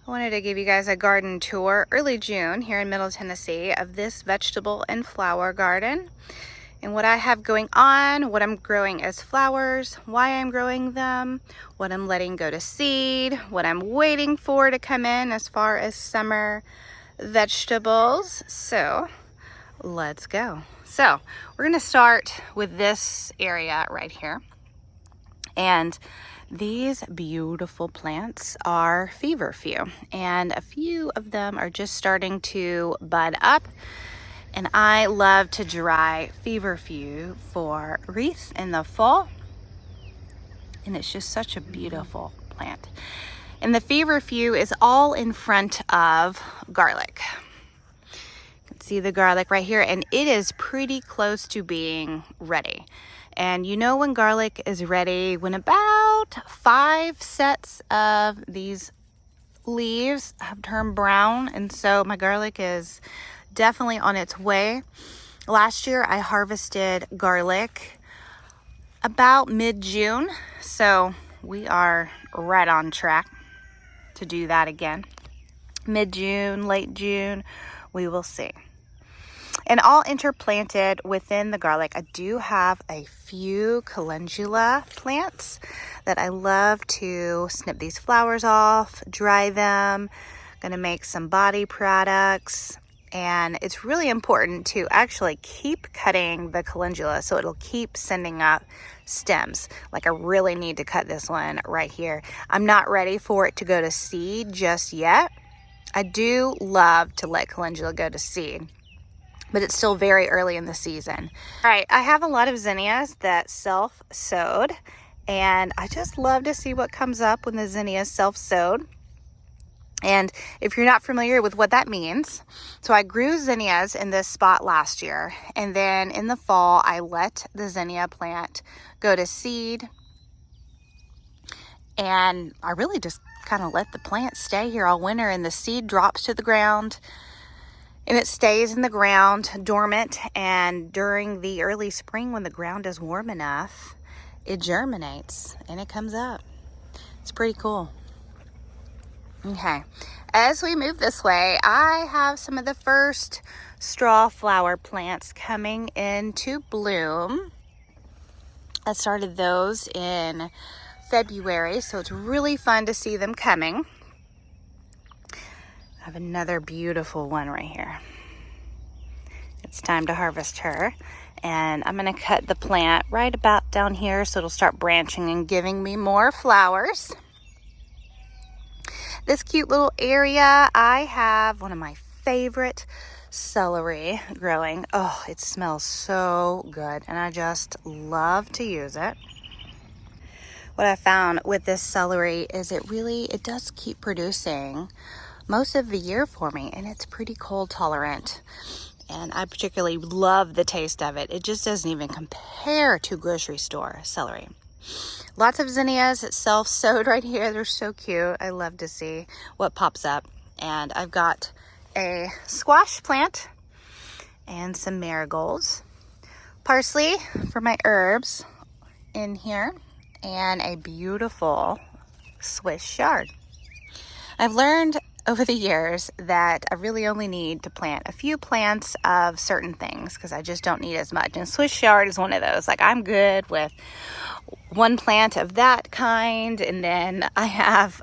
I wanted to give you guys a garden tour early June here in Middle Tennessee of this vegetable and flower garden and what I have going on, what I'm growing as flowers, why I'm growing them, what I'm letting go to seed, what I'm waiting for to come in as far as summer vegetables. So let's go. So we're going to start with this area right here. And these beautiful plants are feverfew, and a few of them are just starting to bud up. And I love to dry feverfew for wreath in the fall. And it's just such a beautiful plant. And the feverfew is all in front of garlic. You can see the garlic right here, and it is pretty close to being ready. And you know when garlic is ready when about 5 sets of these leaves have turned brown. And so my garlic is definitely on its way. Last year I harvested garlic about mid-June. So we are right on track to do that again. Mid-June, late June, we will see. And all interplanted within the garlic, I do have a few calendula plants that I love to snip these flowers off, dry them. Gonna make some body products. And it's really important to actually keep cutting the calendula so it'll keep sending up stems. Like I really need to cut this one right here. I'm not ready for it to go to seed just yet. I do love to let calendula go to seed, but it's still very early in the season. All right, I have a lot of zinnias that self-sowed, and I just love to see what comes up when the zinnia is self-sowed. And if you're not familiar with what that means, so I grew zinnias in this spot last year, and then in the fall, I let the zinnia plant go to seed, and I really just kind of let the plant stay here all winter, and the seed drops to the ground, and it stays in the ground dormant. And during the early spring, when the ground is warm enough, it germinates and it comes up. It's pretty cool. Okay, as we move this way, I have some of the first straw flower plants coming into bloom. I started those in February, so it's really fun to see them coming. I have another beautiful one right here. It's time to harvest her. And I'm going to cut the plant right about down here so it'll start branching and giving me more flowers. This cute little area, I have one of my favorite celery growing. Oh, it smells so good, and I just love to use it. What I found with this celery is it does keep producing most of the year for me, and it's pretty cold tolerant, and I particularly love the taste of it. It just doesn't even compare to grocery store celery. Lots of zinnias self-sowed right here. They're so cute. I love to see what pops up. And I've got a squash plant and some marigolds, parsley for my herbs in here, and a beautiful Swiss chard. I've learned over the years that I really only need to plant a few plants of certain things because I just don't need as much. And Swiss chard is one of those. Like, I'm good with one plant of that kind, and then I have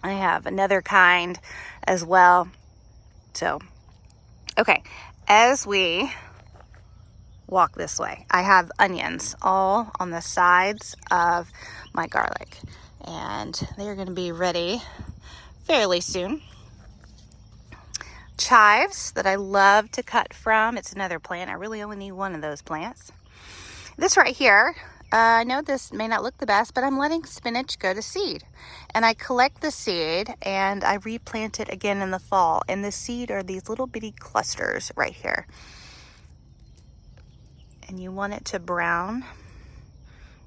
another kind as well. So, okay, as we walk this way, I have onions all on the sides of my garlic, and they're going to be ready fairly soon. Chives that I love to cut from. It's another plant. I really only need one of those plants. This right here, I know this may not look the best, but I'm letting spinach go to seed. And I collect the seed and I replant it again in the fall. And the seed are these little bitty clusters right here. And you want it to brown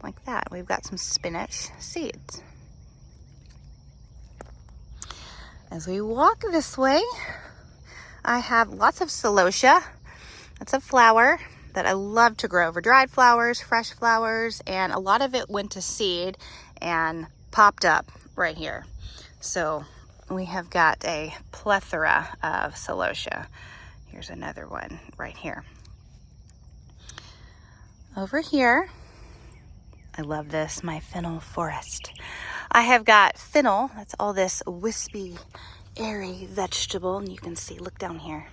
like that. We've got some spinach seeds. As we walk this way, I have lots of celosia. That's a flower that I love to grow over dried flowers, fresh flowers, and a lot of it went to seed and popped up right here. So we have got a plethora of celosia. Here's another one right here. Over here, I love this, my fennel forest. I have got fennel, that's all this wispy, airy vegetable, and you can see, look down here.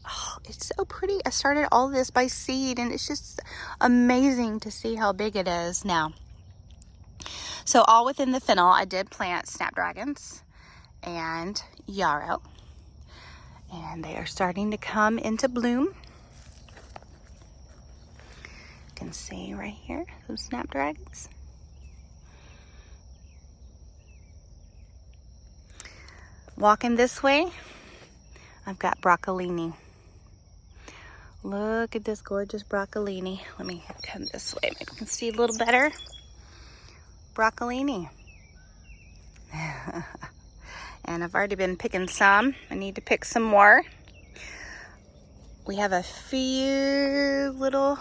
Oh, it's so pretty. I started all this by seed, and it's just amazing to see how big it is now. So all within the fennel, I did plant snapdragons and yarrow, and they are starting to come into bloom. You can see right here, those snapdragons. Walking this way, I've got broccolini. Look at this gorgeous broccolini. Let me come this way, maybe you can see a little better. Broccolini. And I've already been picking some. I need to pick some more. We have a few little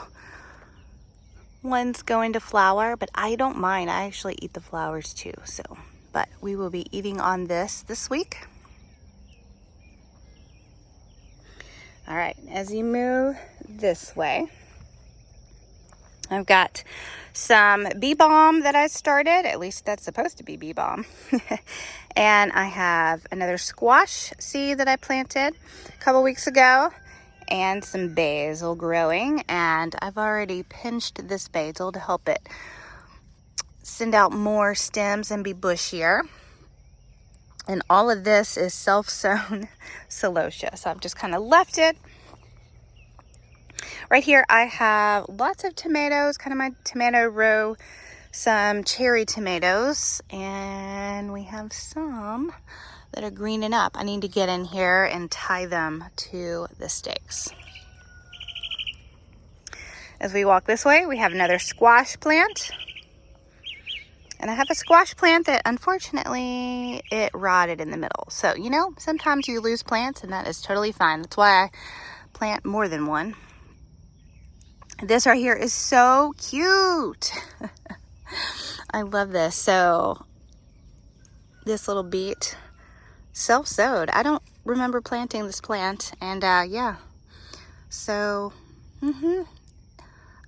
ones going to flower, but I don't mind. I actually eat the flowers too. So, but we will be eating on this week. All right, as you move this way, I've got some bee balm that I started. At least that's supposed to be bee balm. And I have another squash seed that I planted a couple weeks ago, and some basil growing. And I've already pinched this basil to help it send out more stems and be bushier. And all of this is self-sown celosia. So I've just kind of left it. Right here I have lots of tomatoes, kind of my tomato row, some cherry tomatoes, and we have some that are greening up. I need to get in here and tie them to the stakes. As we walk this way, we have another squash plant. And I have a squash plant that unfortunately it rotted in the middle. So, you know, sometimes you lose plants, and that is totally fine. That's why I plant more than one. This right here is so cute. I love this. So this little beet, self-sowed. I don't remember planting this plant, and yeah. So,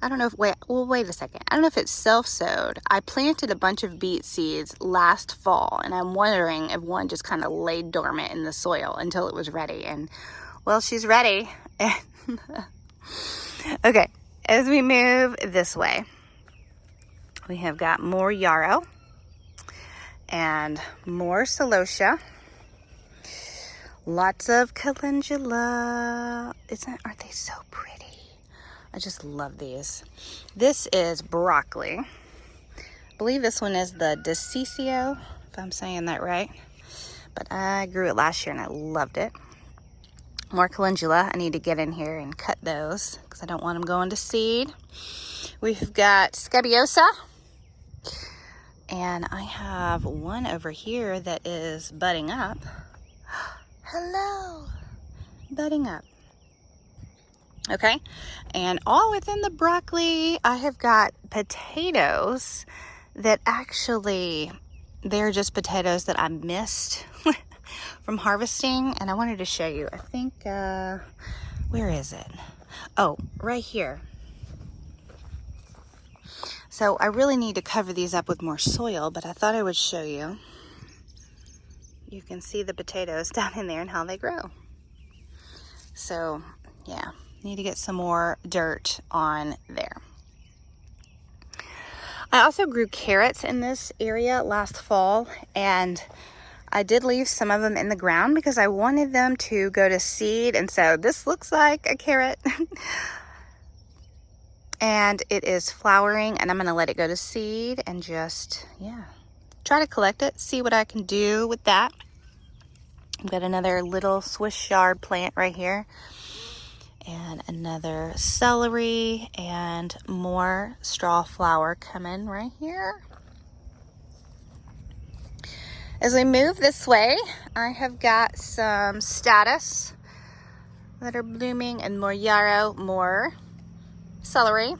I don't know if, wait a second. I don't know if it's self-sowed. I planted a bunch of beet seeds last fall, and I'm wondering if one just kind of laid dormant in the soil until it was ready. And, well, she's ready. Okay, as we move this way, we have got more yarrow and more celosia. Lots of calendula. Aren't they so pretty? I just love these. This is broccoli. I believe this one is the Decicio, if I'm saying that right. But I grew it last year and I loved it. More calendula. I need to get in here and cut those because I don't want them going to seed. We've got scabiosa. And I have one over here that is budding up. Hello. Budding up. Okay, and all within the broccoli, I have got potatoes that actually, they're just potatoes that I missed from harvesting, and I wanted to show you. I think, where is it? Oh, right here. So I really need to cover these up with more soil, but I thought I would show you. You can see the potatoes down in there and how they grow. So, yeah. Need to get some more dirt on there. I also grew carrots in this area last fall, and I did leave some of them in the ground because I wanted them to go to seed. And so this looks like a carrot. And it is flowering, and I'm going to let it go to seed and just, yeah, try to collect it, see what I can do with that. I've got another little Swiss yard plant right here. And another celery and more straw flower coming right here. As we move this way, I have got some statice that are blooming, and more yarrow, more celery.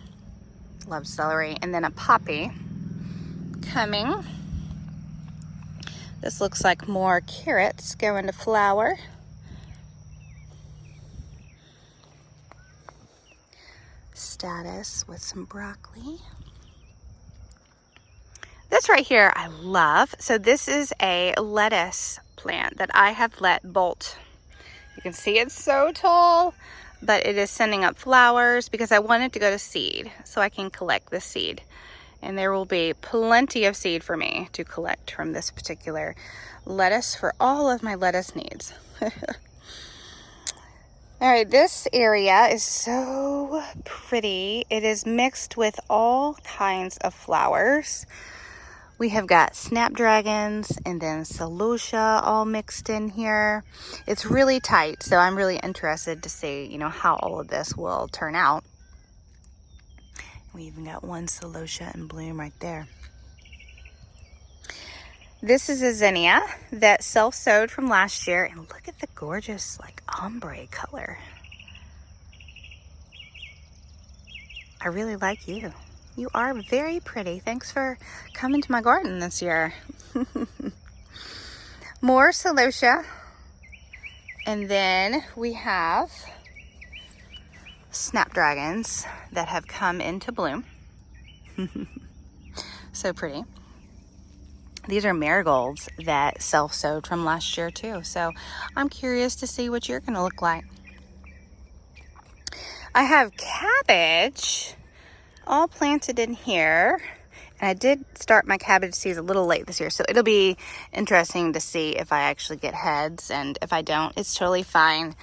Love celery. And then a poppy coming. This looks like more carrots going to flower. Status with some broccoli. This right here I love. So this is a lettuce plant that I have let bolt. You can see it's so tall, but it is sending up flowers because I want it to go to seed so I can collect the seed. And there will be plenty of seed for me to collect from this particular lettuce for all of my lettuce needs. All right, this area is so pretty. It is mixed with all kinds of flowers. We have got snapdragons and then celosia all mixed in here. It's really tight, so I'm really interested to see, you know, how all of this will turn out. We even got one celosia in bloom right there. This is a zinnia that self-sowed from last year, and look at the gorgeous like ombre color. I really like you. You are very pretty. Thanks for coming to my garden this year. More celosia. And then we have snapdragons that have come into bloom. So pretty. These are marigolds that self-sowed from last year too. So I'm curious to see what you're gonna look like. I have cabbage all planted in here. And I did start my cabbage seeds a little late this year, so it'll be interesting to see if I actually get heads, and if I don't, it's totally fine.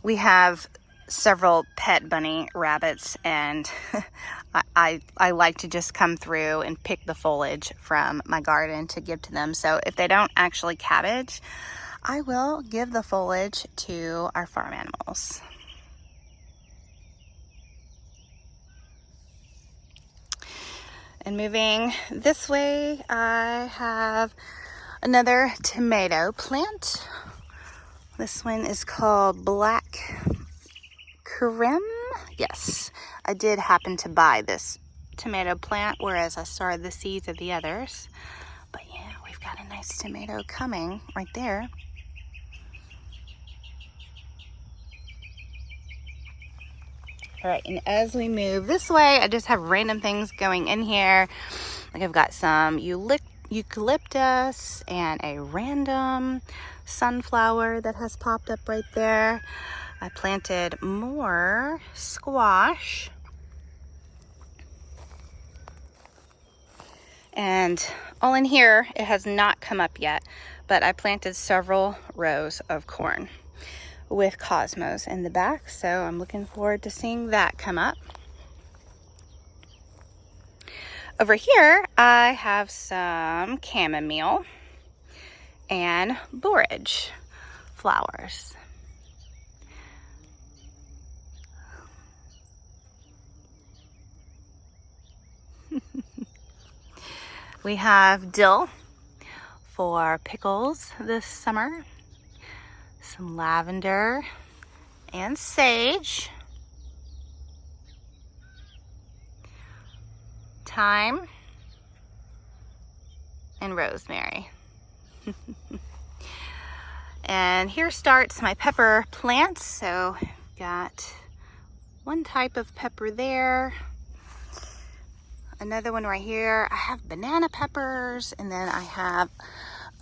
We have several pet bunny rabbits, and I like to just come through and pick the foliage from my garden to give to them. So if they don't actually cabbage, I will give the foliage to our farm animals. And moving this way, I have another tomato plant. This one is called Black Creme. Yes, I did happen to buy this tomato plant, whereas I started the seeds of the others. But yeah, we've got a nice tomato coming right there. All right, and as we move this way, I just have random things going in here. Like I've got some eucalyptus and a random sunflower that has popped up right there. I planted more squash. And all in here, it has not come up yet, but I planted several rows of corn with cosmos in the back, so I'm looking forward to seeing that come up. Over here, I have some chamomile and borage flowers. We have dill for pickles this summer. Some lavender and sage, thyme, and rosemary. And here starts my pepper plants. So got one type of pepper there, another one right here. I have banana peppers, and then I have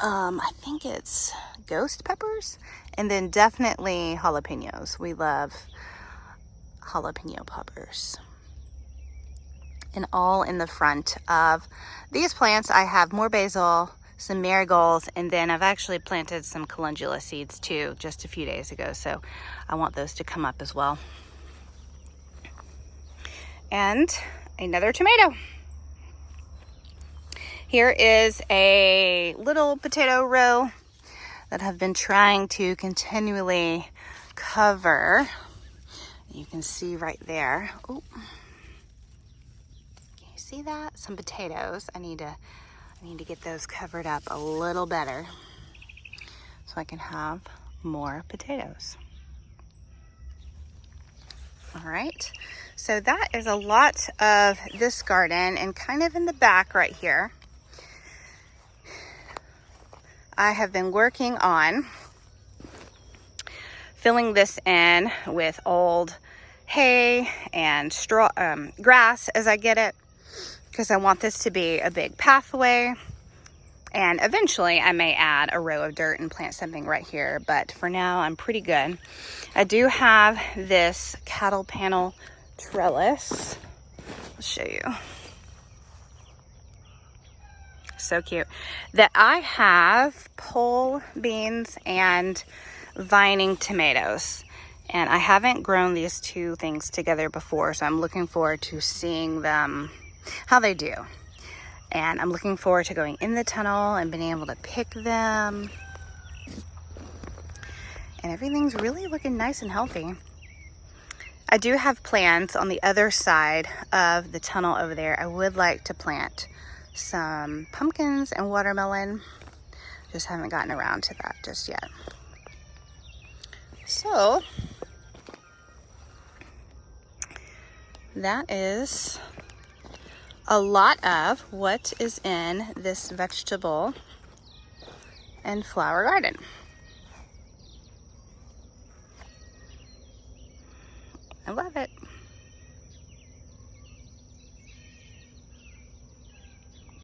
I think it's ghost peppers, and then definitely jalapenos. We love jalapeno peppers. And all in the front of these plants, I have more basil, some marigolds, and then I've actually planted some calendula seeds too just a few days ago, so I want those to come up as well. And another tomato. Here is a little potato row that I've been trying to continually cover. You can see right there. Oh, can you see that? Some potatoes. I need to get those covered up a little better so I can have more potatoes. All right, so that is a lot of this garden, and kind of in the back right here, I have been working on filling this in with old hay and straw, grass as I get it, because I want this to be a big pathway. And eventually I may add a row of dirt and plant something right here, but for now I'm pretty good. I do have this cattle panel trellis. I'll show you. So cute. That I have pole beans and vining tomatoes. And I haven't grown these two things together before, so I'm looking forward to seeing them, how they do. And I'm looking forward to going in the tunnel and being able to pick them. And everything's really looking nice and healthy. I do have plans on the other side of the tunnel over there. I would like to plant some pumpkins and watermelon. Just haven't gotten around to that just yet. So that is a lot of what is in this vegetable and flower garden. I love it.